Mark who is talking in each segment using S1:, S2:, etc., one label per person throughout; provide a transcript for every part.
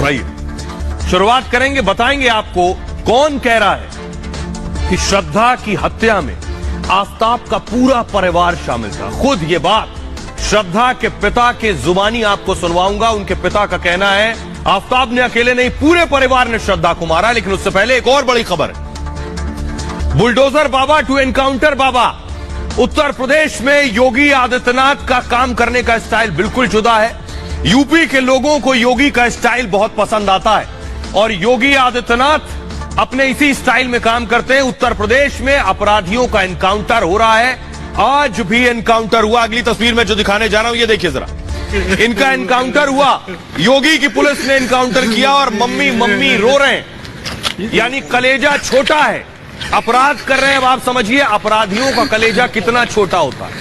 S1: सुनाइए। शुरुआत करेंगे, बताएंगे आपको कौन कह रहा है कि श्रद्धा की हत्या में आफताब का पूरा परिवार शामिल था। खुद ये बात श्रद्धा के पिता के जुबानी आपको सुनवाऊंगा। उनके पिता का कहना है आफताब ने अकेले नहीं, पूरे परिवार ने श्रद्धा को मारा। लेकिन उससे पहले एक और बड़ी खबर है। बुलडोजर बाबा टू एनकाउंटर बाबा। उत्तर प्रदेश में योगी आदित्यनाथ का काम करने का स्टाइल बिल्कुल जुदा है। यूपी के लोगों को योगी का स्टाइल बहुत पसंद आता है और योगी आदित्यनाथ अपने इसी स्टाइल में काम करते हैं। उत्तर प्रदेश में अपराधियों का एनकाउंटर हो रहा है। आज भी एनकाउंटर हुआ। अगली तस्वीर में जो दिखाने जा रहा हूं ये देखिए जरा। इनका एनकाउंटर हुआ, योगी की पुलिस ने एनकाउंटर किया और मम्मी मम्मी रो रहे हैं, यानी कलेजा छोटा है। अपराध कर रहे हैं। अब आप समझिए अपराधियों का कलेजा कितना छोटा होता है,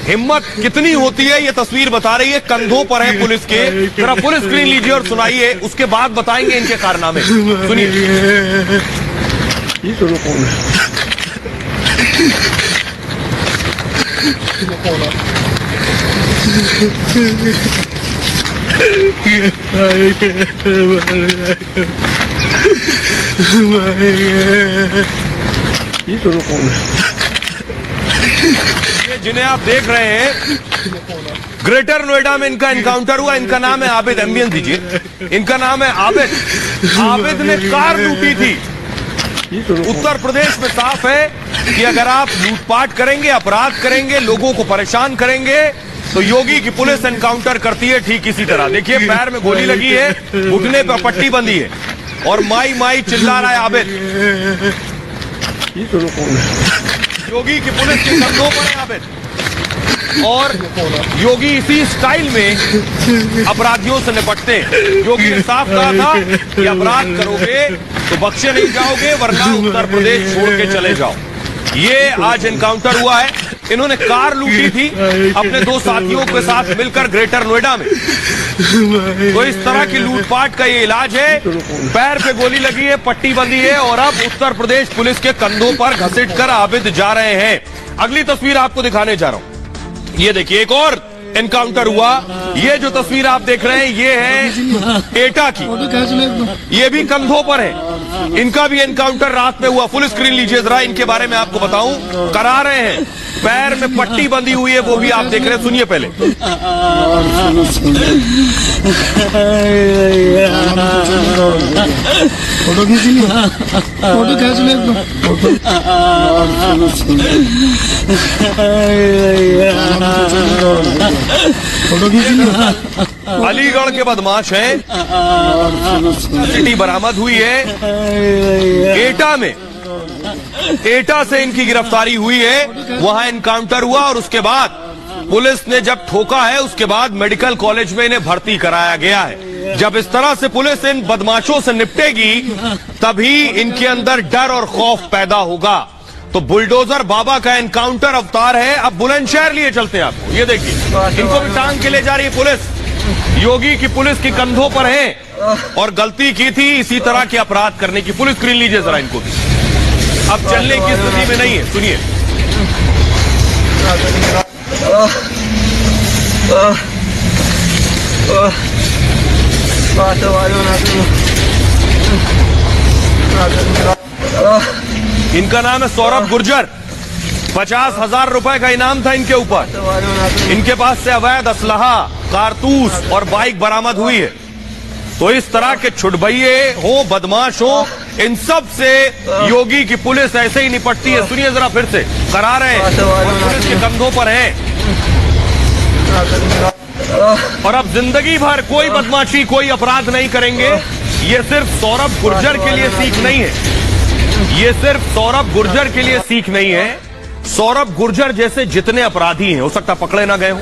S1: हिम्मत कितनी होती है। ये तस्वीर बता रही है, कंधों पर है पुलिस के। जरा पुलिस स्क्रीन लीजिए और सुनाइए, उसके बाद बताएंगे इनके कारनामे। सुनिए। ये जिन्हें आप देख रहे हैं ग्रेटर नोएडा में इनका एनकाउंटर हुआ। इनका नाम है आबिद। एम्बियंस दीजिए। इनका नाम है आबिद। आबिद ने कार लूटी थी। उत्तर प्रदेश में साफ है कि अगर आप लूटपाट करेंगे, अपराध करेंगे, लोगों को परेशान करेंगे तो योगी की पुलिस एनकाउंटर करती है ठीक इसी तरह। देखिए पैर में गोली लगी है, घुटने पर पट्टी बंधी है और माई माई चिल्ला रहा है आबिद। योगी की पुलिस के कंधों पर है आबिद और योगी इसी स्टाइल में अपराधियों से निपटते हैं। योगी ने साफ कहा था कि अपराध करोगे तो बख्शे नहीं जाओगे, वरना उत्तर प्रदेश छोड़ के चले जाओ। ये आज एनकाउंटर हुआ है। इन्होंने कार लूटी थी अपने दो साथियों के साथ मिलकर ग्रेटर नोएडा में। तो इस तरह की लूटपाट का ये इलाज है। पैर पे गोली लगी है, पट्टी बंधी है और अब उत्तर प्रदेश पुलिस के कंधों पर घसीटकर आबिद जा रहे हैं। अगली तस्वीर आपको दिखाने जा रहा हूं। ये देखिए एक और एनकाउंटर हुआ। ये जो तस्वीर आप देख रहे हैं ये है एटा की। ये भी कंधों पर है। इनका भी एनकाउंटर रात में हुआ। फुल स्क्रीन लीजिए जरा, इनके बारे में आपको बताऊं। करा रहे हैं, पैर में पट्टी बंधी हुई है, वो भी आप देख रहे हैं। सुनिए पहले।
S2: फोटो खींच ली, फोटो खींच ले। फोटो खींच ली।
S1: अलीगढ़ के बदमाश हैं। सिटी बरामद हुई है एटा में। एटा से इनकी गिरफ्तारी हुई है, वहां एनकाउंटर हुआ और उसके बाद पुलिस ने जब ठोका है उसके बाद मेडिकल कॉलेज में इन्हें भर्ती कराया गया है। जब इस तरह से पुलिस इन बदमाशों से निपटेगी तभी इनके अंदर डर और खौफ पैदा होगा। तो बुलडोजर बाबा का एनकाउंटर अवतार है। अब बुलंदशहर लिए चलते हैं आपको। ये देखिए इनको भी टांग के ले जा रही है पुलिस। योगी की पुलिस के कंधों पर है और गलती की थी इसी तरह के अपराध करने की। पुलिस स्क्रीन लीजिए जरा इनको भी। अब चलने की स्थिति में नहीं है। सुनिए। इनका नाम है सौरभ गुर्जर। 50,000 रुपए का इनाम था इनके ऊपर। इनके पास से अवैध असलहा, कारतूस और बाइक बरामद हुई है। तो इस तरह के छुटभइये हो, बदमाश हो, इन सब से योगी की पुलिस ऐसे ही निपटती है। सुनिए जरा फिर से। करा रहे हैं और पुलिस के कंधों पर है। और अब जिंदगी भर कोई बदमाशी, कोई अपराध नहीं करेंगे। ये सिर्फ सौरभ गुर्जर के लिए सीख नहीं है। ये सिर्फ सौरभ गुर्जर के लिए सीख नहीं है। सौरभ गुर्जर जैसे जितने अपराधी हैं, हो सकता पकड़े ना गए हो,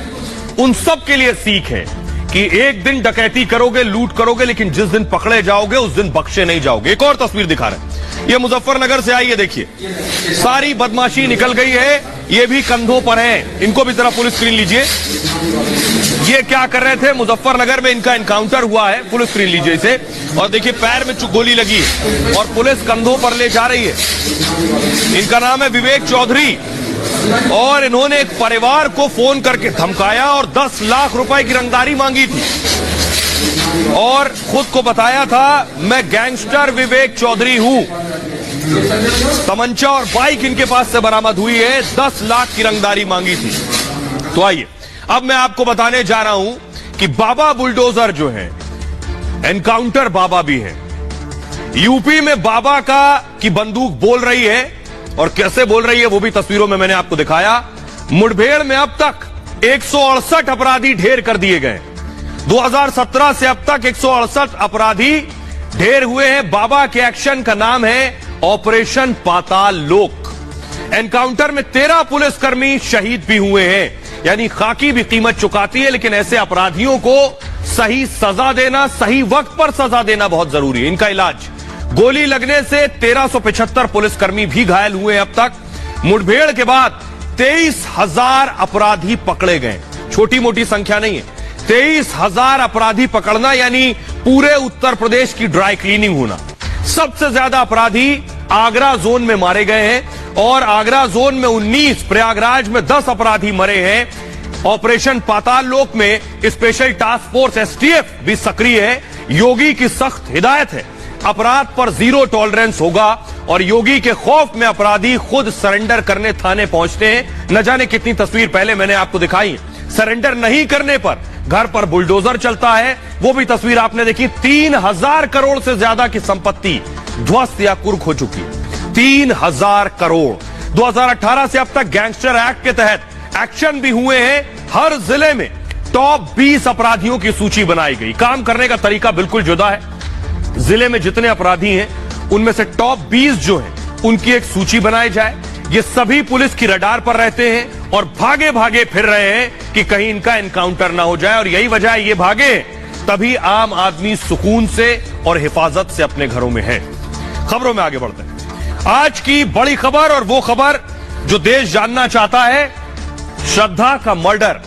S1: उन सब के लिए सीख है कि एक दिन डकैती करोगे, लूट करोगे, लेकिन जिस दिन पकड़े जाओगे उस दिन बख्शे नहीं जाओगे। एक और तस्वीर दिखा रहे हैं। ये मुजफ्फरनगर से आई है, देखिए सारी बदमाशी निकल गई है। ये भी कंधों पर है। इनको भी जरा पुलिस स्क्रीन लीजिए। ये क्या कर रहे थे मुजफ्फरनगर में, इनका एनकाउंटर हुआ है। पुलिस स्क्रीन लीजिए इसे और देखिए पैर में गोली लगी है और पुलिस कंधों पर ले जा रही है। इनका नाम है विवेक चौधरी और इन्होंने एक परिवार को फोन करके धमकाया और 10 लाख रुपए की रंगदारी मांगी थी। और खुद को बताया था मैं गैंगस्टर विवेक चौधरी हूं। तमंचा और बाइक इनके पास से बरामद हुई है। 10 लाख की रंगदारी मांगी थी। तो आइए अब मैं आपको बताने जा रहा हूं कि बाबा बुलडोजर जो है, एनकाउंटर बाबा भी है। यूपी में बाबा की बंदूक बोल रही है, और कैसे बोल रही है वो भी तस्वीरों में मैंने आपको दिखाया। मुठभेड़ में अब तक 168 अपराधी ढेर कर दिए गए। 2017 से अब तक 168 अपराधी ढेर हुए हैं। बाबा के एक्शन का नाम है ऑपरेशन पाताल लोक। एनकाउंटर में 13 पुलिसकर्मी शहीद भी हुए हैं। यानी खाकी भी कीमत चुकाती है, लेकिन ऐसे अपराधियों को सही सजा देना, सही वक्त पर सजा देना बहुत जरूरी है। इनका इलाज, गोली लगने से 1375 पुलिसकर्मी भी घायल हुए अब तक। मुठभेड़ के बाद 23,000 अपराधी पकड़े गए। छोटी मोटी संख्या नहीं है। 23,000 अपराधी पकड़ना यानी पूरे उत्तर प्रदेश की ड्राई क्लीनिंग होना। सबसे ज्यादा अपराधी आगरा जोन में मारे गए हैं, और आगरा जोन में 19, प्रयागराज में 10 अपराधी मरे हैं। ऑपरेशन पाताल लोक में स्पेशल टास्क फोर्स एसटीएफ भी सक्रिय है। योगी की सख्त हिदायत है, अपराध पर 0 टॉलरेंस होगा, और योगी के खौफ में अपराधी खुद सरेंडर करने थाने पहुंचते हैं। न जाने कितनी तस्वीर पहले मैंने आपको दिखाई। सरेंडर नहीं करने पर घर पर बुलडोजर चलता है, वो भी तस्वीर आपने देखी। 3000 करोड़ से ज्यादा की संपत्ति ध्वस्त या कुर्क हो चुकी है। 3000 करोड़। 2018 से अब तक गैंगस्टर एक्ट के तहत एक्शन भी हुए हैं। हर जिले में टॉप 20 अपराधियों की सूची बनाई गई। काम करने का तरीका बिल्कुल जुदा है। जिले में जितने अपराधी हैं उनमें से टॉप 20 जो हैं उनकी एक सूची बनाई जाए। ये सभी पुलिस की रडार पर रहते हैं और भागे भागे फिर रहे हैं कि कहीं इनका एनकाउंटर ना हो जाए। और यही वजह है ये भागे, तभी आम आदमी सुकून से और हिफाजत से अपने घरों में है। खबरों में आगे बढ़ते हैं। आज की बड़ी खबर, और वो खबर जो देश जानना चाहता है, श्रद्धा का मर्डर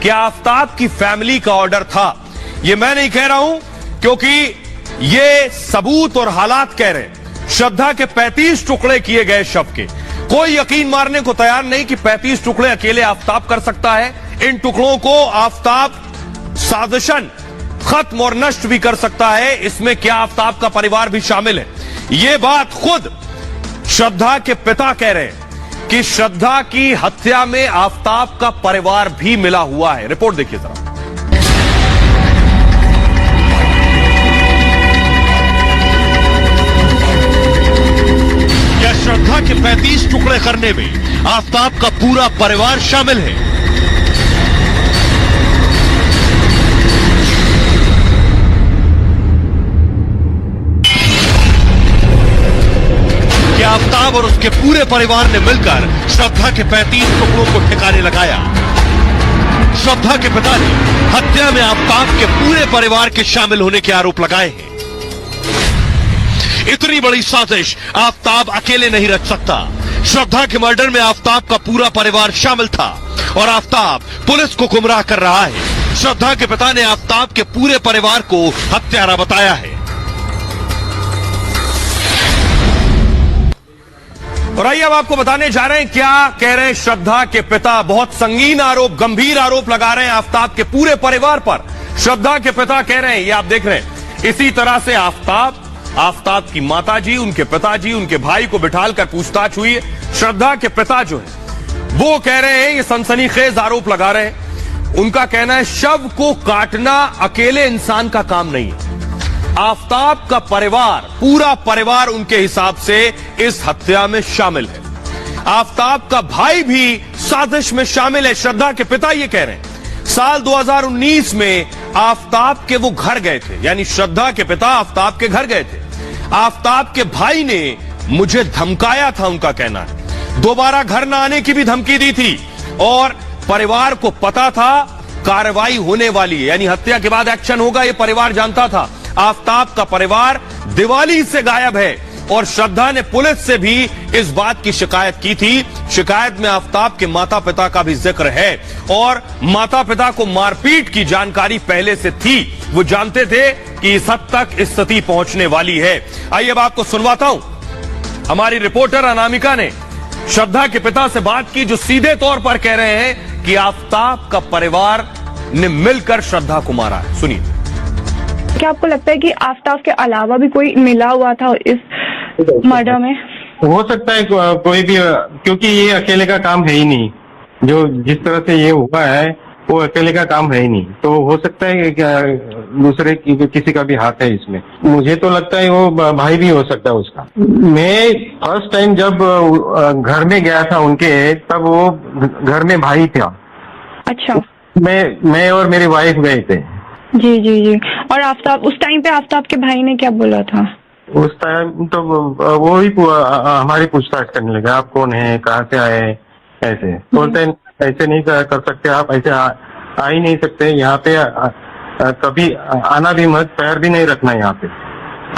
S1: क्या आफ्ताब की फैमिली का ऑर्डर था? ये मैं नहीं कह रहा हूं, क्योंकि ये सबूत और हालात कह रहे हैं। श्रद्धा के 35 टुकड़े किए गए शव के। कोई यकीन मारने को तैयार नहीं कि 35 टुकड़े अकेले आफ्ताब कर सकता है। इन टुकड़ों को आफ्ताब साजिशन खत्म और नष्ट भी कर सकता है। इसमें क्या आफ्ताब का परिवार भी शामिल है? ये बात खुद श्रद्धा के पिता कह रहे हैं कि श्रद्धा की हत्या में आफ्ताब का परिवार भी मिला हुआ है। रिपोर्ट देखिए जरा।
S3: श्रद्धा के 35 टुकड़े करने में आफ्ताब का पूरा परिवार शामिल है। क्या आफ्ताब और उसके पूरे परिवार ने मिलकर श्रद्धा के 35 टुकड़ों को ठिकाने लगाया? श्रद्धा के पिता ने हत्या में आफ्ताब के पूरे परिवार के शामिल होने के आरोप लगाए हैं। इतनी बड़ी साजिश आफ्ताब अकेले नहीं रच सकता। श्रद्धा के मर्डर में आफ्ताब का पूरा परिवार शामिल था, और आफ्ताब पुलिस को गुमराह कर रहा है। श्रद्धा के पिता ने आफ्ताब के पूरे परिवार को हत्यारा बताया है।
S1: और आइए अब आपको बताने जा रहे हैं क्या कह रहे हैं श्रद्धा के पिता। बहुत संगीन आरोप, गंभीर आरोप लगा रहे हैं आफ्ताब के पूरे परिवार पर। श्रद्धा के पिता कह रहे हैं, ये आप देख रहे हैं, इसी तरह से आफ्ताब की माताजी, उनके पिताजी, उनके भाई को बिठाकर पूछताछ हुई है। श्रद्धा के पिता जो है वो कह रहे हैं, ये सनसनीखेज आरोप लगा रहे हैं। उनका कहना है शव को काटना अकेले इंसान का काम नहीं है। आफ्ताब का परिवार, पूरा परिवार उनके हिसाब से इस हत्या में शामिल है। आफ्ताब का भाई भी साजिश में शामिल है। श्रद्धा के पिता ये कह रहे हैं साल 2019 में आफ्ताब के वो घर गए थे, यानी श्रद्धा के पिता आफ्ताब के घर गए थे। आफ्ताब के भाई ने मुझे धमकाया था, उनका कहना है। दोबारा घर न आने की भी धमकी दी थी, और परिवार को पता था कार्रवाई होने वाली है, यानी हत्या के बाद एक्शन होगा, यह परिवार जानता था। आफ्ताब का परिवार दिवाली से गायब है, और श्रद्धा ने पुलिस से भी इस बात की शिकायत की थी। शिकायत में आफ्ताब के माता पिता का भी जिक्र है, और माता पिता को मारपीट की जानकारी पहले से थी। वो जानते थे कि इस हद तक स्थिति पहुंचने वाली है। आइए अब आपको सुनवाता हूं, हमारी रिपोर्टर अनामिका ने श्रद्धा के पिता से बात की, जो सीधे तौर पर कह रहे हैं कि आफ्ताब का परिवार ने मिलकर श्रद्धा को मारा है। सुनिए।
S4: क्या आपको लगता है कि आफ्ताब के अलावा भी कोई मिला हुआ था इस मर्डर में?
S5: हो सकता है कोई भी, क्योंकि ये अकेले का काम है ही नहीं। जो जिस तरह से ये हुआ है वो अकेले का काम है ही नहीं, तो हो सकता है कि दूसरे किसी का भी हाथ है इसमें। मुझे तो लगता है वो भाई भी हो सकता है उसका। मैं फर्स्ट टाइम जब घर में गया था उनके, तब वो घर में भाई था।
S4: अच्छा।
S5: मैं और मेरी वाइफ गए थे।
S4: जी जी जी। और आफ्ताब, उस टाइम पे आफ्ताब के भाई ने क्या बोला था?
S5: उस टाइम तो वो ही हमारी पूछताछ करने लगे, आप कौन है, कहाँ से आए, ऐसे बोलते हैं ऐसे नहीं कर सकते आप, ऐसे आ ही नहीं सकते यहाँ पे, कभी आना भी मत, पैर भी नहीं रखना यहाँ पे।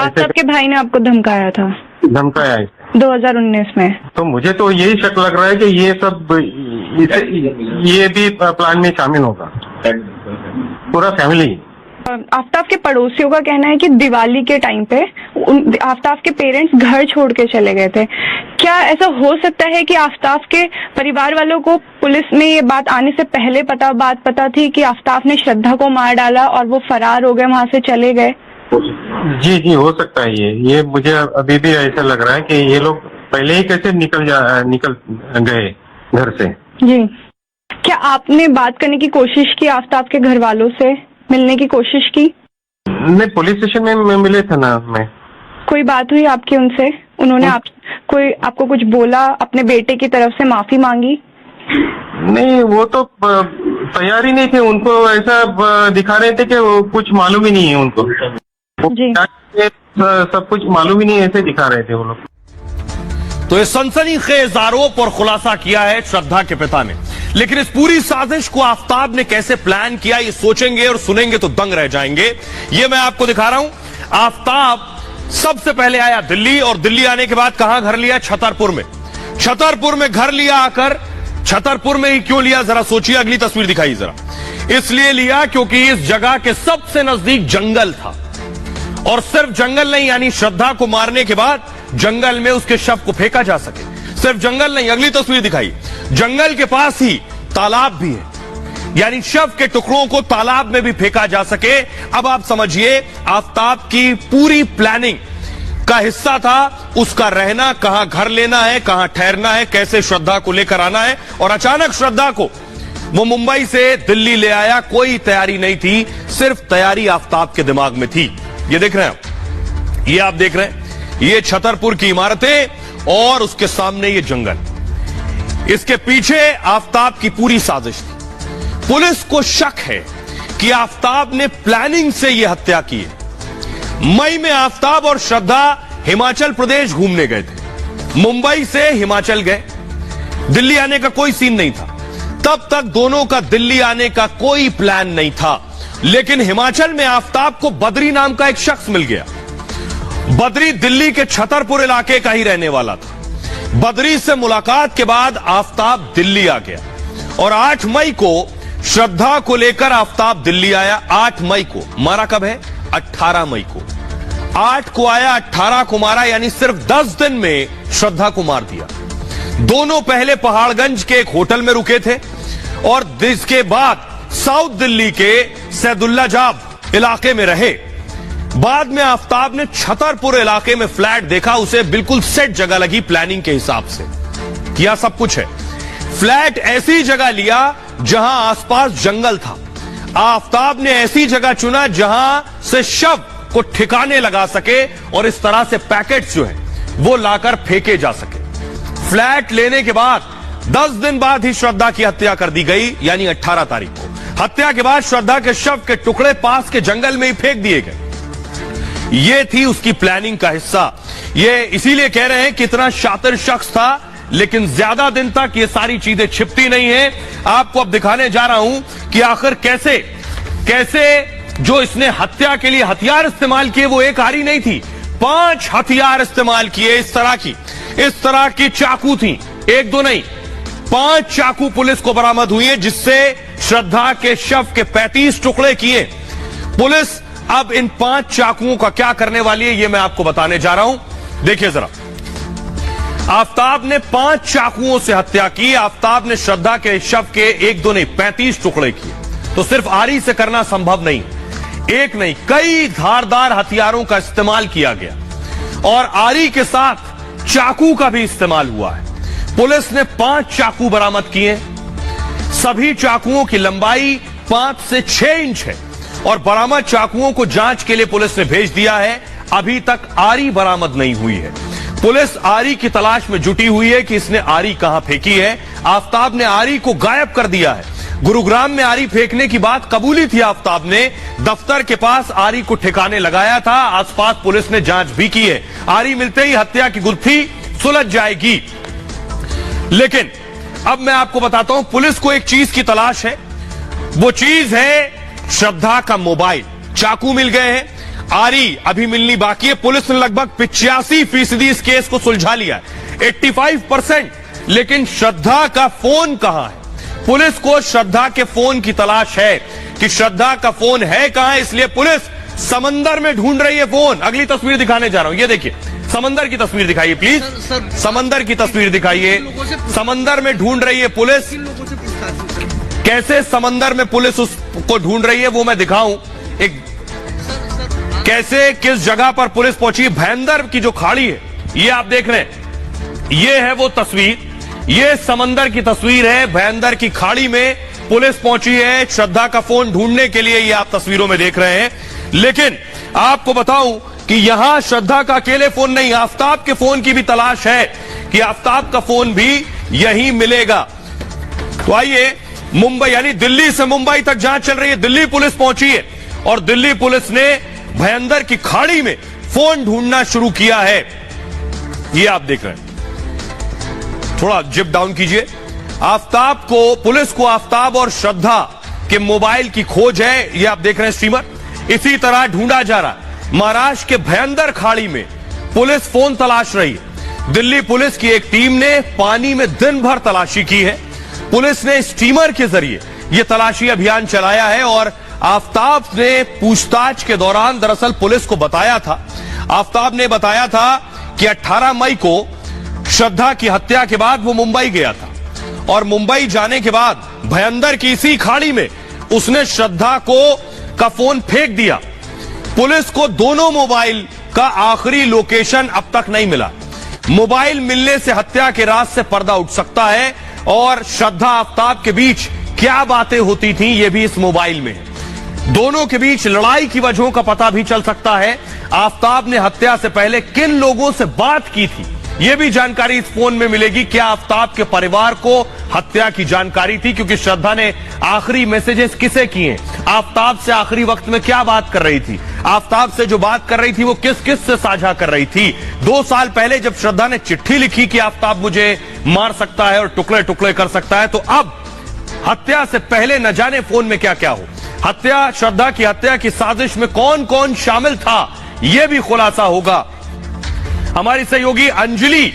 S4: आफ्ताब के भाई ने आपको धमकाया था?
S5: धमकाया है
S4: 2019 में। तो
S5: मुझे तो यही शक लग रहा है कि ये सब ये भी प्लान में शामिल होगा, पूरा फैमिली।
S4: आफ्ताब के पड़ोसियों का कहना है कि दिवाली के टाइम पे आफ्ताब के पेरेंट्स घर छोड़ के चले गए थे। क्या ऐसा हो सकता है कि आफ्ताब के परिवार वालों को पुलिस में ये बात आने से पहले बात पता थी कि आफ्ताब ने श्रद्धा को मार डाला और वो फरार हो गए, वहां से चले गए?
S5: जी जी, हो सकता है ये मुझे अभी भी ऐसा लग रहा है कि ये लोग पहले ही कैसे निकल गए घर से।
S4: जी। क्या आपने बात करने की कोशिश की आफ्ताब के घर वालों से, मिलने की कोशिश की?
S5: नहीं, पुलिस स्टेशन में मिले थे ना मैं।
S4: कोई बात हुई आपकी उनसे? उन्होंने आपको कुछ बोला, अपने बेटे की तरफ से माफी मांगी?
S5: नहीं, वो तो तैयार ही नहीं थे, उनको ऐसा दिखा रहे थे कि वो कुछ मालूम ही नहीं है उनको।
S4: जी।
S5: सब कुछ मालूम ही नहीं, ऐसे दिखा रहे थे वो लोग।
S1: तो इस सनसनीखेज आरोप और खुलासा किया है श्रद्धा के पिता ने, लेकिन इस पूरी साजिश को आफ्ताब ने कैसे प्लान किया, ये सोचेंगे और सुनेंगे तो दंग रह जाएंगे। ये मैं आपको दिखा रहा हूं। आफ्ताब सबसे पहले आया दिल्ली, और दिल्ली आने के बाद कहां घर लिया? छतरपुर में। छतरपुर में घर लिया आकर, छतरपुर में ही क्यों लिया जरा सोचिए, अगली तस्वीर दिखाइए जरा। इसलिए लिया क्योंकि इस जगह के सबसे नजदीक जंगल था, और सिर्फ जंगल नहीं, यानी श्रद्धा को मारने के बाद जंगल में उसके शव को फेंका जा सके। सिर्फ जंगल नहीं, अगली तस्वीर दिखाई, जंगल के पास ही तालाब भी है, यानी शव के टुकड़ों को तालाब में भी फेंका जा सके। अब आप समझिए, आफ्ताब की पूरी प्लानिंग का हिस्सा था उसका रहना, कहां घर लेना है, कहां ठहरना है, कैसे श्रद्धा को लेकर आना है। और अचानक श्रद्धा को वो मुंबई से दिल्ली ले आया, कोई तैयारी नहीं थी, सिर्फ तैयारी आफ्ताब के दिमाग में थी। ये देख रहे हैं, ये आप देख रहे हैं, ये छतरपुर की इमारतें और उसके सामने ये जंगल, इसके पीछे आफ्ताब की पूरी साजिश थी। पुलिस को शक है कि आफ्ताब ने प्लानिंग से यह हत्या की है। मई में आफ्ताब और श्रद्धा हिमाचल प्रदेश घूमने गए थे, मुंबई से हिमाचल गए, दिल्ली आने का कोई सीन नहीं था। तब तक दोनों का दिल्ली आने का कोई प्लान नहीं था, लेकिन हिमाचल में आफ्ताब को बद्री नाम का एक शख्स मिल गया। बद्री दिल्ली के छतरपुर इलाके का ही रहने वाला था। बद्री से मुलाकात के बाद आफ्ताब दिल्ली आ गया, और 8 मई को श्रद्धा को लेकर आफ्ताब दिल्ली आया। 8 मई को मारा कब है? 18 मई को। 8 को आया, 18 को मारा, यानी सिर्फ 10 दिन में श्रद्धा को मार दिया। दोनों पहले पहाड़गंज के एक होटल में रुके थे, और इसके बाद साउथ दिल्ली के सैदुल्ला जाब इलाके में रहे। बाद में आफ्ताब ने छतरपुर इलाके में फ्लैट देखा, उसे बिल्कुल सेट जगह लगी, प्लानिंग के हिसाब से किया सब कुछ है। फ्लैट ऐसी जगह लिया जहां आसपास जंगल था। आफ्ताब ने ऐसी जगह चुना जहां से शव को ठिकाने लगा सके, और इस तरह से पैकेट्स जो है वो लाकर फेंके जा सके। फ्लैट लेने के बाद 10 दिन बाद ही श्रद्धा की हत्या कर दी गई, यानी 18 तारीख को। हत्या के बाद श्रद्धा के शव के टुकड़े पास के जंगल में ही फेंक दिए गए। यह थी उसकी प्लानिंग का हिस्सा। ये इसीलिए कह रहे हैं कि इतना शातिर शख्स था, लेकिन ज्यादा दिन तक ये सारी चीजें छिपती नहीं है। आपको अब दिखाने जा रहा हूं कि आखिर कैसे कैसे जो इसने हत्या के लिए हथियार इस्तेमाल किए, वो एक आरी नहीं थी, 5 हथियार इस्तेमाल किए। इस तरह की चाकू थी, 1-2 नहीं, 5 चाकू पुलिस को बरामद हुई है, जिससे श्रद्धा के शव के 35 टुकड़े किए। पुलिस अब इन 5 चाकुओं का क्या करने वाली है, यह मैं आपको बताने जा रहा हूं। देखिए जरा, आफ्ताब ने 5 चाकुओं से हत्या की। आफ्ताब ने श्रद्धा के शव के 1-2 नहीं 35 टुकड़े किए। तो सिर्फ आरी से करना संभव नहीं, एक नहीं कई धारदार हथियारों का इस्तेमाल किया गया और आरी के साथ चाकू का भी इस्तेमाल हुआ है। पुलिस ने 5 चाकू बरामद किए। सभी चाकुओं की लंबाई 5 से 6 इंच है और बरामद चाकुओं को जांच के लिए पुलिस ने भेज दिया है। अभी तक आरी बरामद नहीं हुई है। पुलिस आरी की तलाश में जुटी हुई है कि इसने आरी कहां फेंकी है। आफताब ने आरी को गायब कर दिया है। गुरुग्राम में आरी फेंकने की बात कबूली थी आफताब ने। दफ्तर के पास आरी को ठिकाने लगाया था। आसपास पुलिस ने जांच भी की है। आरी मिलते ही हत्या की गुत्थी सुलझ जाएगी। लेकिन अब मैं आपको बताता हूं, पुलिस को एक चीज की तलाश है। वो चीज है श्रद्धा का मोबाइल। चाकू मिल गए हैं, आरी अभी मिलनी बाकी है। पुलिस ने लगभग 85% इस केस को सुलझा लिया है, 85%। लेकिन श्रद्धा का फोन कहां है? पुलिस को श्रद्धा के फोन की तलाश है कि श्रद्धा का फोन है कहां। इसलिए पुलिस समंदर में ढूंढ रही है फोन। अगली तस्वीर दिखाने जा रहा हूं, ये देखिए समंदर की तस्वीर दिखाइए प्लीज। समंदर की तस्वीर दिखाइए। समंदर में ढूंढ रही है पुलिस। कैसे समंदर में पुलिस उसको ढूंढ रही है वो मैं दिखाऊं। एक कैसे किस जगह पर पुलिस पहुंची। भयंदर की जो खाड़ी है ये आप देख रहे हैं, ये है वो तस्वीर। ये समंदर की तस्वीर है। भयंदर की खाड़ी में पुलिस पहुंची है श्रद्धा का फोन ढूंढने के लिए। ये आप तस्वीरों में देख रहे हैं। लेकिन आपको बताऊं कि यहां श्रद्धा का अकेले फोन नहीं, आफताब के फोन की भी तलाश है कि आफताब का फोन भी यहीं मिलेगा। तो आइए, मुंबई यानी दिल्ली से मुंबई तक जांच चल रही है। दिल्ली पुलिस पहुंची है और दिल्ली पुलिस ने भयंदर की खाड़ी में फोन ढूंढना शुरू किया है। ये आप देख रहे हैं। थोड़ा जिप डाउन कीजिए। आफताब को, पुलिस को आफताब और श्रद्धा के मोबाइल की खोज है। ये आप देख रहे हैं स्ट्रीमर। इसी तरह ढूंढा जा रहा है। महाराष्ट्र के भयंदर खाड़ी में पुलिस फोन तलाश रही है। दिल्ली पुलिस की एक टीम ने पानी में दिन भर तलाशी की है। पुलिस ने स्टीमर के जरिए यह तलाशी अभियान चलाया है और आफताब ने पूछताछ के दौरान दरअसल पुलिस को बताया था। आफताब ने बताया था कि 18 मई को श्रद्धा की हत्या के बाद वो मुंबई गया था और मुंबई जाने के बाद भयंदर की इसी खाड़ी में उसने श्रद्धा का फोन फेंक दिया। पुलिस को दोनों मोबाइल का आखिरी लोकेशन अब तक नहीं मिला। मोबाइल मिलने से हत्या के राज से पर्दा उठ सकता है और श्रद्धा आफताब के बीच क्या बातें होती थीं ये भी इस मोबाइल में है। दोनों के बीच लड़ाई की वजहों का पता भी चल सकता है। आफताब ने हत्या से पहले किन लोगों से बात की थी ये भी जानकारी इस फोन में मिलेगी। क्या आफताब के परिवार को हत्या की जानकारी थी? क्योंकि श्रद्धा ने आखिरी मैसेजेस किसे किए, आफताब से आखिरी वक्त में क्या बात कर रही थी, आफताब से जो बात कर रही थी वो किस किस से साझा कर रही थी। 2 साल पहले जब श्रद्धा ने चिट्ठी लिखी कि आफताब मुझे मार सकता है और टुकड़े टुकड़े कर सकता है, तो अब हत्या से पहले न जाने फोन में क्या क्या हो। हत्या, श्रद्धा की हत्या की साजिश में कौन कौन शामिल था यह भी खुलासा होगा। हमारी सहयोगी अंजलि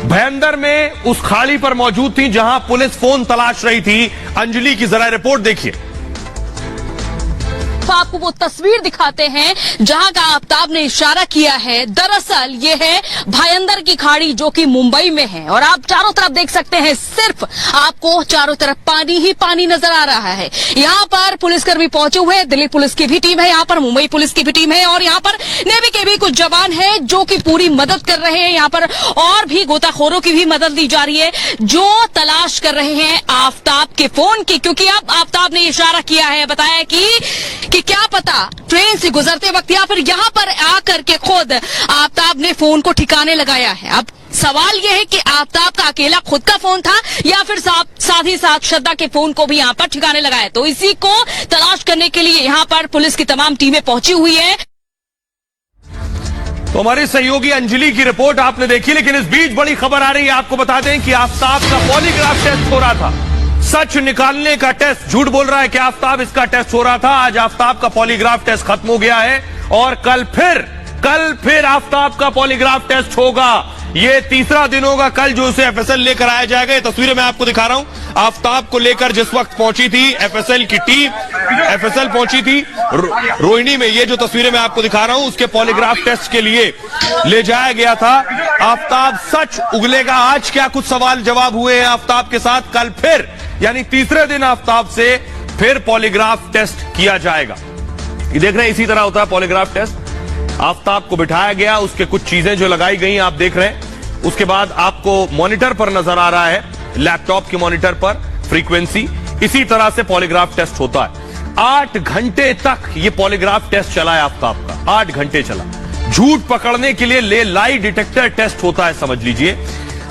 S1: भयंदर में उस खाड़ी पर मौजूद थी जहां पुलिस फोन तलाश रही थी। अंजलि की जरा रिपोर्ट देखिए।
S6: आपको वो तस्वीर दिखाते हैं जहां का आफताब ने इशारा किया है। दरअसल ये है भयंदर की खाड़ी जो कि मुंबई में है और आप चारों तरफ देख सकते हैं, सिर्फ आपको चारों तरफ पानी ही पानी नजर आ रहा है। यहाँ पर पुलिसकर्मी पहुंचे हुए हैं, दिल्ली पुलिस की भी टीम है, यहाँ पर मुंबई पुलिस की भी टीम है और यहाँ पर नेवी के भी कुछ जवान है जो कि पूरी मदद कर रहे हैं। यहाँ पर और भी गोताखोरों की भी मदद दी जा रही है जो तलाश कर रहे हैं आफताब के फोन की, क्योंकि अब आफताब ने इशारा किया है, बताया कि क्या पता ट्रेन से गुजरते वक्त या फिर यहाँ पर आकर के खुद आफताब ने फोन को ठिकाने लगाया है। अब सवाल यह है कि आफताब का अकेला खुद का फोन था या फिर साथ ही साथ श्रद्धा के फोन को भी यहाँ पर ठिकाने लगाया। तो इसी को तलाश करने के लिए यहाँ पर पुलिस की तमाम टीमें पहुंची हुई है।
S1: तो हमारी सहयोगी अंजलि की रिपोर्ट आपने देखी, लेकिन इस बीच बड़ी खबर आ रही है। आपको बता दें कि आफताब का पॉलीग्राफ टेस्ट हो रहा था, सच निकालने का टेस्ट। झूठ बोल रहा है कि आफताब इसका टेस्ट हो रहा था। आज आफताब का पॉलीग्राफ टेस्ट खत्म हो गया है और कल फिर आफताब का पॉलीग्राफ टेस्ट होगा। ये तीसरा दिन होगा कल जो उसे एफएसएल लेकर आया जाएगा। ये तस्वीरें मैं आपको दिखा रहा हूं। आफताब को लेकर जिस वक्त पहुंची थी एफएसएल की टीम, एफएसएल पहुंची थी रोहिणी में। ये जो तस्वीरें मैं आपको दिखा रहा हूं उसके पॉलीग्राफ टेस्ट के लिए ले जाया गया था। आफताब सच उगलेगा। आज क्या कुछ सवाल जवाब हुए हैं आफताब के साथ। कल फिर यानी तीसरे दिन आफताब से फिर पॉलीग्राफ टेस्ट किया जाएगा। ये देख रहे हैं, इसी तरह होता है पॉलीग्राफ टेस्ट। आफ्ताब को बिठाया गया, उसके कुछ चीजें जो लगाई गई आप देख रहे हैं। उसके बाद आपको मॉनिटर पर नजर आ रहा है, लैपटॉप के मॉनिटर पर फ्रीक्वेंसी। इसी तरह से पॉलीग्राफ टेस्ट होता है। 8 घंटे तक ये पॉलीग्राफ टेस्ट चला है आफ्ताब का, 8 घंटे चला। झूठ पकड़ने के लिए लाई डिटेक्टर टेस्ट होता है, समझ लीजिए।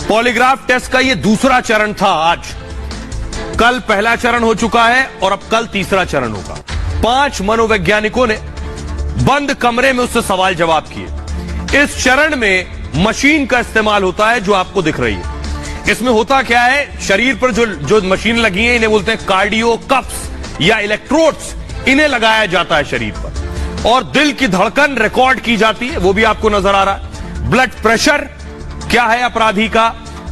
S1: पॉलीग्राफ टेस्ट का ये दूसरा चरण था आज। कल पहला चरण हो चुका है और अब कल तीसरा चरण होगा। 5 मनोवैज्ञानिकों ने बंद कमरे में उससे सवाल जवाब किए। इस चरण में मशीन का इस्तेमाल होता है जो आपको दिख रही है। इसमें होता क्या है, शरीर पर जो मशीन लगी है इन्हें बोलते हैं कार्डियो कप्स या इलेक्ट्रोड्स। इन्हें लगाया जाता है शरीर पर और दिल की धड़कन रिकॉर्ड की जाती है, वो भी आपको नजर आ रहा है। ब्लड प्रेशर क्या है अपराधी का,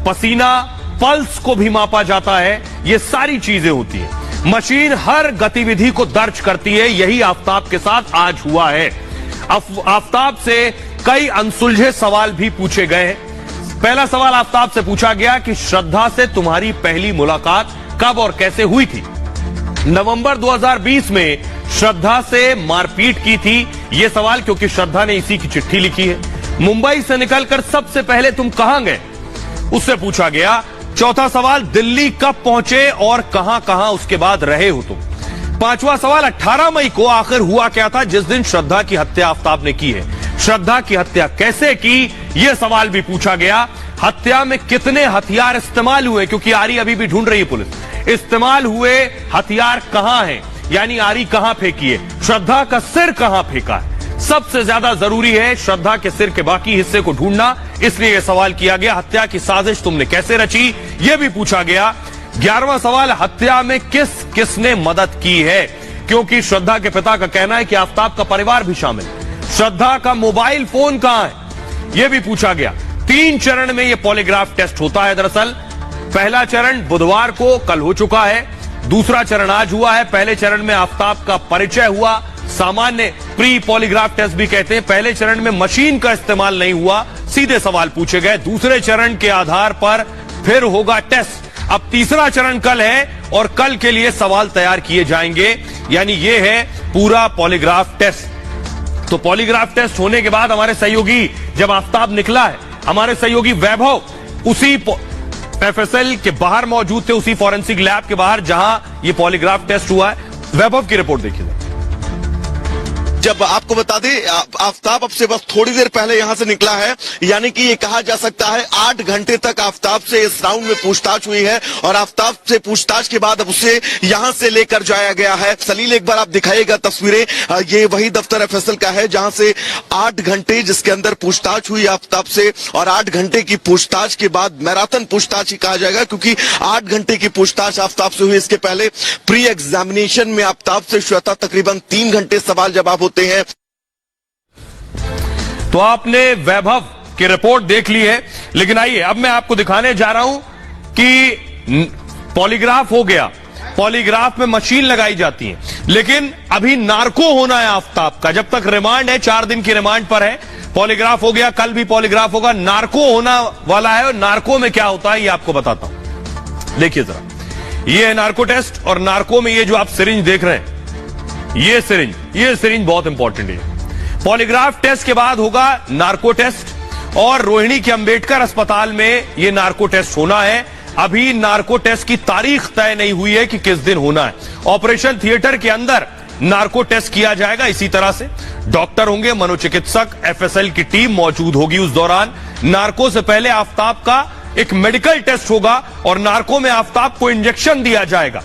S1: पसीना, पल्स को भी मापा जाता है। ये सारी चीजें होती है। मशीन हर गतिविधि को दर्ज करती है। यही आफ्ताब के साथ आज हुआ है। आफ्ताब से कई अनसुलझे सवाल भी पूछे गए हैं। पहला सवाल आफ्ताब से पूछा गया कि श्रद्धा से तुम्हारी पहली मुलाकात कब और कैसे हुई थी। नवंबर 2020 में श्रद्धा से मारपीट की थी, यह सवाल, क्योंकि श्रद्धा ने इसी की चिट्ठी लिखी है। मुंबई से निकलकर सबसे पहले तुम कहां गए, उससे पूछा गया। चौथा सवाल, दिल्ली कब पहुंचे और कहां कहां उसके बाद रहे हो तुम। पांचवा सवाल, 18 मई को आखिर हुआ क्या था जिस दिन श्रद्धा की हत्या आफ्ताब ने की है। श्रद्धा की हत्या कैसे की, यह सवाल भी पूछा गया। हत्या में कितने हथियार इस्तेमाल हुए, क्योंकि आरी अभी भी ढूंढ रही है पुलिस। इस्तेमाल हुए हथियार कहां हैं, यानी आरी कहां फेंकी है, श्रद्धा का सिर कहां फेंका है। सबसे ज्यादा जरूरी है श्रद्धा के सिर के बाकी हिस्से को ढूंढना, इसलिए यह सवाल किया गया। हत्या की साजिश तुमने कैसे रची, यह भी पूछा गया। 11वां सवाल, हत्या में किसने मदद की है, क्योंकि श्रद्धा के पिता का कहना है कि आफ्ताब का परिवार भी शामिल है। श्रद्धा का मोबाइल फोन कहां है, यह भी पूछा गया। 3 चरण में यह पॉलीग्राफ टेस्ट होता है। दरअसल पहला चरण बुधवार को कल हो चुका है, दूसरा चरण आज हुआ है। पहले चरण में आफ्ताब का परिचय हुआ, सामान्य प्री पॉलीग्राफ टेस्ट भी कहते हैं। पहले चरण में मशीन का इस्तेमाल नहीं हुआ, सीधे सवाल पूछे गए। दूसरे चरण के आधार पर फिर होगा टेस्ट। अब तीसरा चरण कल है और कल के लिए सवाल तैयार किए जाएंगे, यानी यह है पूरा पॉलीग्राफ टेस्ट। तो पॉलीग्राफ टेस्ट होने के बाद हमारे सहयोगी, जब आफ्ताब निकला है, हमारे सहयोगी वैभव उसी एफएसएल के बाहर मौजूद थे, उसी फॉरेंसिक लैब के बाहर जहां यह पॉलीग्राफ टेस्ट हुआ है। वैभव की रिपोर्ट देखिए।
S7: जब आपको बता दें, आफ्ताब अब से बस थोड़ी देर पहले यहां से निकला है, यानी कि ये कहा जा सकता है 8 घंटे तक आफ्ताब से इस राउंड में पूछताछ हुई है और आफ्ताब से पूछताछ के बाद अब उसे यहां से लेकर जाया गया है। सलील, एक बार आप दिखाइएगा तस्वीरें। ये वही दफ्तर एफएसएल का है जहां से 8 घंटे जिसके अंदर पूछताछ हुई आफ्ताब से, और 8 घंटे की पूछताछ के बाद मैराथन पूछताछ ही कहा जाएगा, क्योंकि 8 घंटे की पूछताछ आफ्ताब से हुई। इसके पहले प्री एग्जामिनेशन में आफ्ताब से श्वेता तकरीबन 3 घंटे सवाल जवाब होते हैं।
S1: तो आपने वैभव की रिपोर्ट देख ली है, लेकिन आइए अब मैं आपको दिखाने जा रहा हूं कि पॉलीग्राफ हो गया, पॉलीग्राफ में मशीन लगाई जाती है, लेकिन अभी नार्को होना है आफ्ताब का। जब तक रिमांड है, 4 दिन की रिमांड पर है। पॉलीग्राफ हो गया, कल भी पॉलीग्राफ होगा, नार्को होना वाला है। और नार्को में क्या होता है ये आपको बताता हूं। देखिए जरा, ये है नार्को टेस्ट, और नार्को में ये जो आप सिरिंज देख रहे हैं, ये सिरिंज बहुत इंपॉर्टेंट है। पॉलीग्राफ टेस्ट के बाद होगा नार्को टेस्ट, और रोहिणी के अंबेडकर अस्पताल में यह नार्को टेस्ट होना है। अभी नार्को टेस्ट की तारीख तय नहीं हुई है कि किस दिन होना है। ऑपरेशन थिएटर के अंदर नार्को टेस्ट किया जाएगा। इसी तरह से डॉक्टर होंगे, मनोचिकित्सक, एफएसएल की टीम मौजूद होगी उस दौरान। नार्को से पहले आफ्ताब का एक मेडिकल टेस्ट होगा, और नार्को में आफ्ताब को इंजेक्शन दिया जाएगा।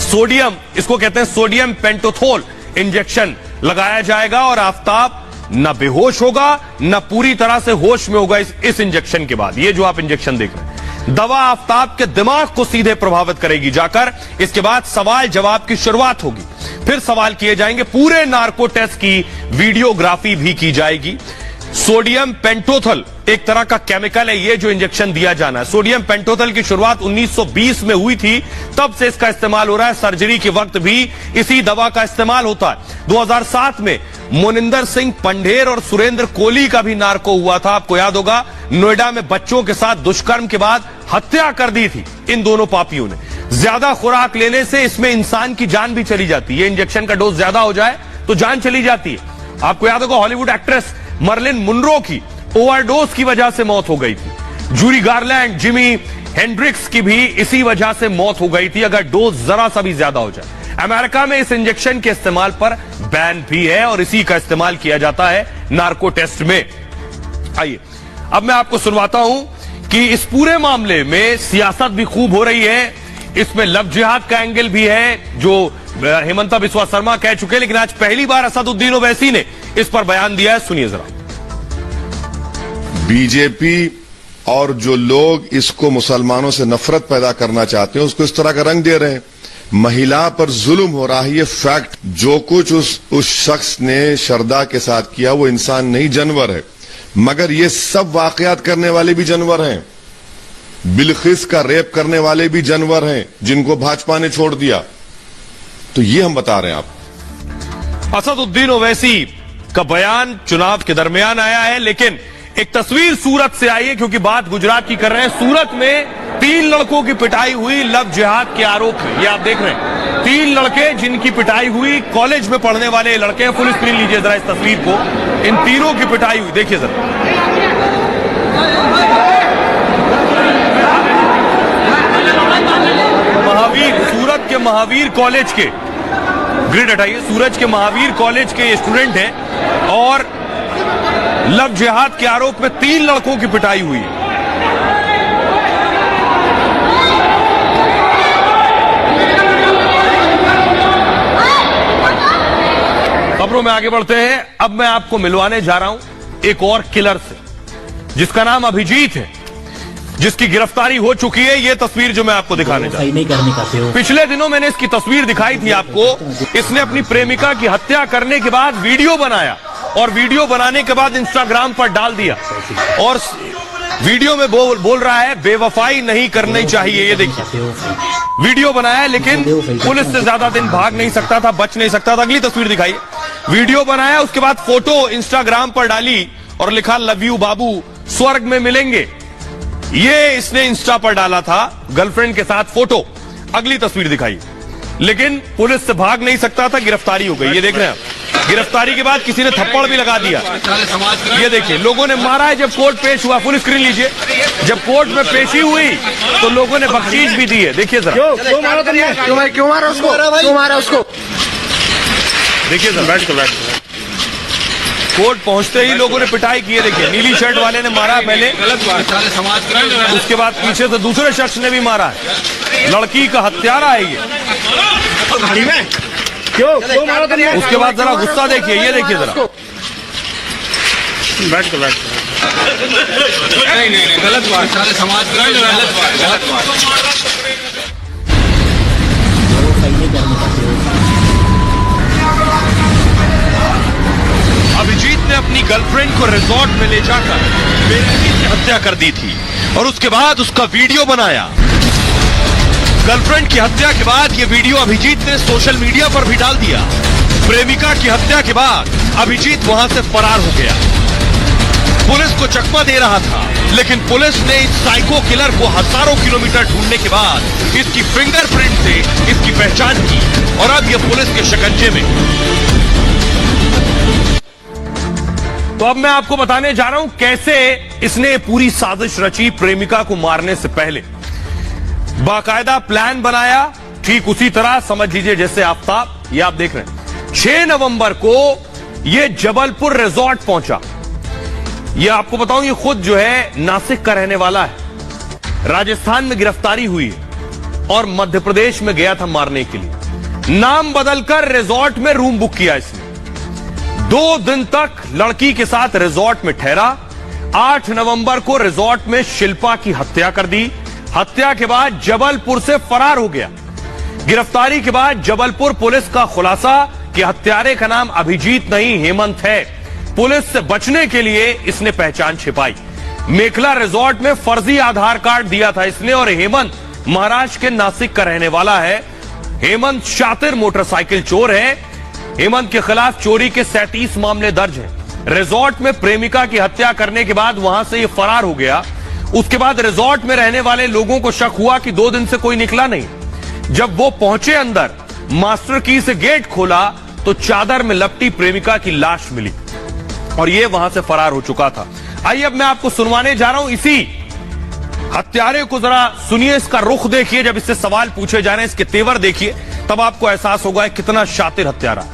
S1: सोडियम, इसको कहते हैं सोडियम पेंटोथोल इंजेक्शन लगाया जाएगा, और आफ्ताब न बेहोश होगा न पूरी तरह से होश में होगा इस इंजेक्शन के बाद। ये जो आप इंजेक्शन देख रहे हैं, दवा आफ्ताब के दिमाग को सीधे प्रभावित करेगी जाकर। इसके बाद सवाल जवाब की शुरुआत होगी, फिर सवाल किए जाएंगे। पूरे नार्को टेस्ट की वीडियोग्राफी भी की जाएगी। सोडियम पेंटोथल एक तरह का केमिकल है, ये जो इंजेक्शन दिया जाना है। सोडियम पेंटोथल की शुरुआत 1920 में हुई थी, तब से इसका इस्तेमाल हो रहा है। सर्जरी के वक्त भी इसी दवा का इस्तेमाल होता है। 2007 में मोनिंदर सिंह पंढेर और सुरेंद्र कोहली का भी नार्को हुआ था, आपको याद होगा। नोएडा में बच्चों के साथ दुष्कर्म के बाद हत्या कर दी थी इन दोनों पापियों ने। ज्यादा खुराक लेने से इसमें इंसान की जान भी चली जाती है। इंजेक्शन का डोज ज्यादा हो जाए तो जान चली जाती है। आपको याद होगा हॉलीवुड एक्ट्रेस मर्लिन मुनरो की ओवरडोज की वजह से मौत हो गई थी। जूडी गार्लैंड, जिमी हेंड्रिक्स की भी इसी वजह से मौत हो गई थी अगर डोज जरा सा भी ज्यादा हो जाए। अमेरिका में इस इंजेक्शन के इस्तेमाल पर बैन भी है और इसी का इस्तेमाल किया जाता है नार्को टेस्ट में। आइए अब मैं आपको सुनवाता हूं कि इस पूरे मामले में सियासत भी खूब हो रही है, इसमें लव जिहाद का एंगल भी है जो हेमंता बिस्वा शर्मा कह चुके, लेकिन आज पहली बार असदुद्दीन ओवैसी ने इस पर बयान दिया है। सुनिए जरा।
S8: बीजेपी और जो लोग इसको मुसलमानों से नफरत पैदा करना चाहते हैं उसको इस तरह का रंग दे रहे हैं। महिला पर जुल्म हो रहा है, ये फैक्ट। जो कुछ उस शख्स ने शरदा के साथ किया वो इंसान नहीं जानवर है, मगर ये सब वाकयात करने वाले भी जानवर हैं। बिल्किस का रेप करने वाले भी जानवर हैं जिनको भाजपा ने छोड़ दिया। तो ये हम बता रहे हैं आप।
S1: असदुद्दीन ओवैसी का बयान चुनाव के दरमियान आया है, लेकिन एक तस्वीर सूरत से आई है क्योंकि बात गुजरात की कर रहे हैं। सूरत में 3 लड़कों की पिटाई हुई लव जिहाद के आरोप में। ये आप देख रहे हैं 3 लड़के जिनकी पिटाई हुई, कॉलेज में पढ़ने वाले लड़के हैं। फुल स्क्रीन लीजिए जरा इस तस्वीर को, इन तीनों की पिटाई हुई, देखिए जरा। महावीर, सूरत के महावीर कॉलेज के, ग्रिड हटाइए, सूरज के महावीर कॉलेज के स्टूडेंट हैं और लव जिहाद के आरोप में 3 लड़कों की पिटाई हुई है। खबरों में आगे बढ़ते हैं। अब मैं आपको मिलवाने जा रहा हूं एक और किलर से जिसका नाम अभिजीत है, जिसकी गिरफ्तारी हो चुकी है। यह तस्वीर जो मैं आपको दिखाने जा रहा हूं, पिछले दिनों मैंने इसकी तस्वीर दिखाई थी आपको। इसने अपनी प्रेमिका की हत्या करने के बाद वीडियो बनाया और वीडियो बनाने के बाद इंस्टाग्राम पर डाल दिया और वीडियो में बोल रहा है बेवफाई नहीं करनी चाहिए। ये देखिए वीडियो बनाया है, लेकिन पुलिस से ज्यादा दिन भाग नहीं सकता था, बच नहीं सकता था। अगली तस्वीर दिखाइए। वीडियो बनाया, उसके बाद फोटो इंस्टाग्राम पर डाली और लिखा लव यू बाबू, स्वर्ग में मिलेंगे। ये इसने इंस्टा पर डाला था गर्लफ्रेंड के साथ फोटो। अगली तस्वीर दिखाइए। लेकिन पुलिस से भाग नहीं सकता था, गिरफ्तारी हो गई। ये देख रहे हैं, गिरफ्तारी के बाद किसी ने थप्पड़ भी लगा दिया। ये देखिए लोगों ने मारा है जब कोर्ट पेश हुआ। फुल स्क्रीन लीजिए। जब कोर्ट में पेशी हुई तो लोगों ने बख्शीश भी दी है। देखिए जरा,
S2: क्यों मारा उसको?
S1: देखिए सर, बैठ कर कोर्ट पहुंचते ही लोगों ने पिटाई की है। देखिए नीली शर्ट वाले ने मारा पहले, उसके बाद पीछे से दूसरे शख्स ने भी मारा है। लड़की का हत्यारा है ये।
S2: क्यों मारा तुमने?
S1: उसके बाद जरा गुस्सा देखिए, ये देखिए जरा।
S2: बैठ कर
S3: नहीं गलत बात, सारे समाज गलत बात। अभिजीत ने अपनी गर्लफ्रेंड को रिजॉर्ट में ले जाकर बेरहमी से हत्या कर दी थी और उसके बाद उसका वीडियो बनाया। गर्लफ्रेंड की हत्या के बाद यह वीडियो अभिजीत ने सोशल मीडिया पर भी डाल दिया। प्रेमिका की हत्या के बाद अभिजीत वहां से फरार हो गया। पुलिस को चकमा दे रहा था, लेकिन पुलिस ने इस साइको किलर को हजारों किलोमीटर ढूंढने के बाद इसकी फिंगरप्रिंट से इसकी पहचान की और अब यह पुलिस के शिकंजे में।
S1: तो अब मैं आपको बताने जा रहा हूं कैसे इसने पूरी साजिश रची। प्रेमिका को मारने से पहले बाकायदा प्लान बनाया, ठीक उसी तरह समझ लीजिए जैसे आफ्ताब। ये आप देख रहे हैं 6 नवंबर को ये जबलपुर रिजॉर्ट पहुंचा। ये आपको बताऊं, ये खुद जो है नासिक का रहने वाला है। राजस्थान में गिरफ्तारी हुई है और मध्य प्रदेश में गया था मारने के लिए। नाम बदलकर रिजॉर्ट में रूम बुक किया इसने। 2 दिन तक लड़की के साथ रिजॉर्ट में ठहरा। 8 नवंबर को रिजॉर्ट में शिल्पा की हत्या कर दी। हत्या के बाद जबलपुर से फरार हो गया। गिरफ्तारी के बाद जबलपुर पुलिस का खुलासा कि हत्यारे का नाम अभिजीत नहीं हेमंत है। पुलिस से बचने के लिए इसने पहचान छिपाई। मेखला रिजॉर्ट में फर्जी आधार कार्ड दिया था इसने और हेमंत महाराष्ट्र के नासिक का रहने वाला है। हेमंत शातिर मोटरसाइकिल चोर है। हेमंत के खिलाफ चोरी के 37 मामले दर्ज हैं। रिजॉर्ट में प्रेमिका की हत्या करने के बाद वहां से ये फरार हो गया। उसके बाद रिजॉर्ट में रहने वाले लोगों को शक हुआ कि 2 दिन से कोई निकला नहीं। जब वो पहुंचे अंदर, मास्टर की से गेट खोला तो चादर में लपटी प्रेमिका की लाश मिली और ये वहां से फरार हो चुका था। आइए अब मैं आपको सुनवाने जा रहा हूं इसी हत्यारे को। जरा सुनिए, इसका रुख देखिए, जब इससे सवाल पूछे जा रहे हैं इसके तेवर देखिए, तब आपको एहसास होगा कितना शातिर हत्यारा।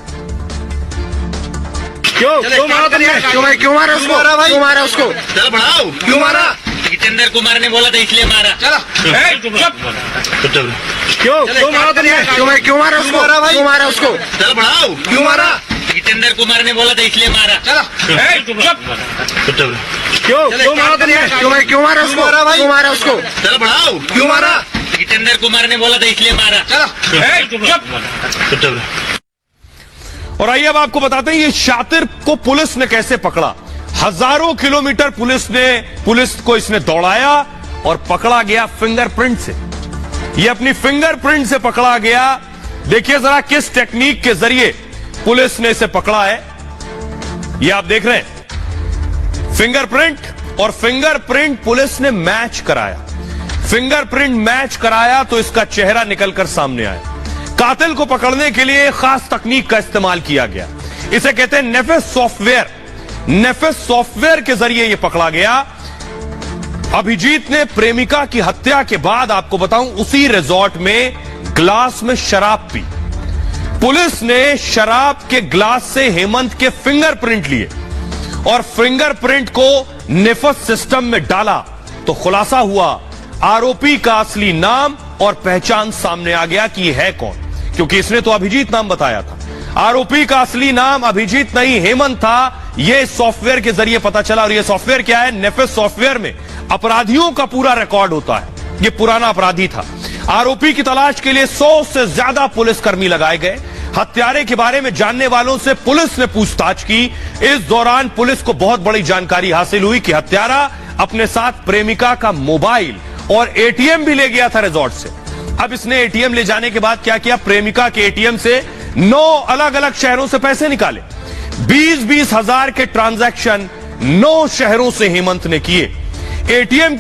S2: क्यों मारा तुमने? क्यों मारा उसको? क्यों मारा उसको?
S3: चल बढ़ाओ।
S2: क्यों मारा?
S9: जितेंद्र कुमार ने बोला था इसलिए मारा।
S2: चलो क्यों मारा तुमने? क्यों मारा उसको? क्यों मारा उसको?
S3: चल बढ़ाओ।
S2: क्यों मारा?
S9: जितेंद्र कुमार ने बोला था इसलिए मारा।
S2: चलो क्यों मारा तुमने? क्यों मारा उसको? क्यों मारा उसको?
S3: चल बढ़ाओ।
S2: क्यों मारा?
S9: जितेंद्र कुमार ने बोला था इसलिए मारा।
S2: चलो
S1: और आइए अब आपको बताते हैं ये शातिर को पुलिस ने कैसे पकड़ा। हजारों किलोमीटर पुलिस को इसने दौड़ाया और पकड़ा गया फिंगरप्रिंट से। ये अपनी फिंगरप्रिंट से पकड़ा गया। देखिए जरा किस टेक्निक के जरिए पुलिस ने इसे पकड़ा है। ये आप देख रहे हैं फिंगरप्रिंट, और फिंगरप्रिंट पुलिस ने मैच कराया। फिंगरप्रिंट मैच कराया तो इसका चेहरा निकलकर सामने आया। कातिल को पकड़ने के लिए खास तकनीक का इस्तेमाल किया गया। इसे कहते हैं नेफेस सॉफ्टवेयर। नेफेस सॉफ्टवेयर के जरिए यह पकड़ा गया। अभिजीत ने प्रेमिका की हत्या के बाद, आपको बताऊं, उसी रिजॉर्ट में ग्लास में शराब पी। पुलिस ने शराब के ग्लास से हेमंत के फिंगरप्रिंट लिए और फिंगरप्रिंट को नेफेस सिस्टम में डाला तो खुलासा हुआ। आरोपी का असली नाम और पहचान सामने आ गया कि यह है कौन, क्योंकि इसने तो अभिजीत नाम बताया था। आरोपी का असली नाम अभिजीत नहीं हेमंत था। यह सॉफ्टवेयर के जरिए पता चला। और यह सॉफ्टवेयर क्या है? नेफेस सॉफ्टवेयर में अपराधियों का पूरा रिकॉर्ड होता है। यह पुराना अपराधी था। आरोपी की तलाश के लिए 100 से ज्यादा पुलिसकर्मी लगाए गए। हत्यारे के बारे में जानने वालों से पुलिस ने पूछताछ की। इस दौरान पुलिस को बहुत बड़ी जानकारी हासिल हुई कि हत्यारा अपने साथ प्रेमिका का मोबाइल और एटीएम भी ले गया था रिजॉर्ट से। अब इसने एटीएम ले जाने के बाद क्या किया? प्रेमिका के एटीएम से 9 अलग अलग शहरों से पैसे निकाले। 20-20 हजार के ट्रांजैक्शन 9 शहरों से हेमंत ने किए। एटीएम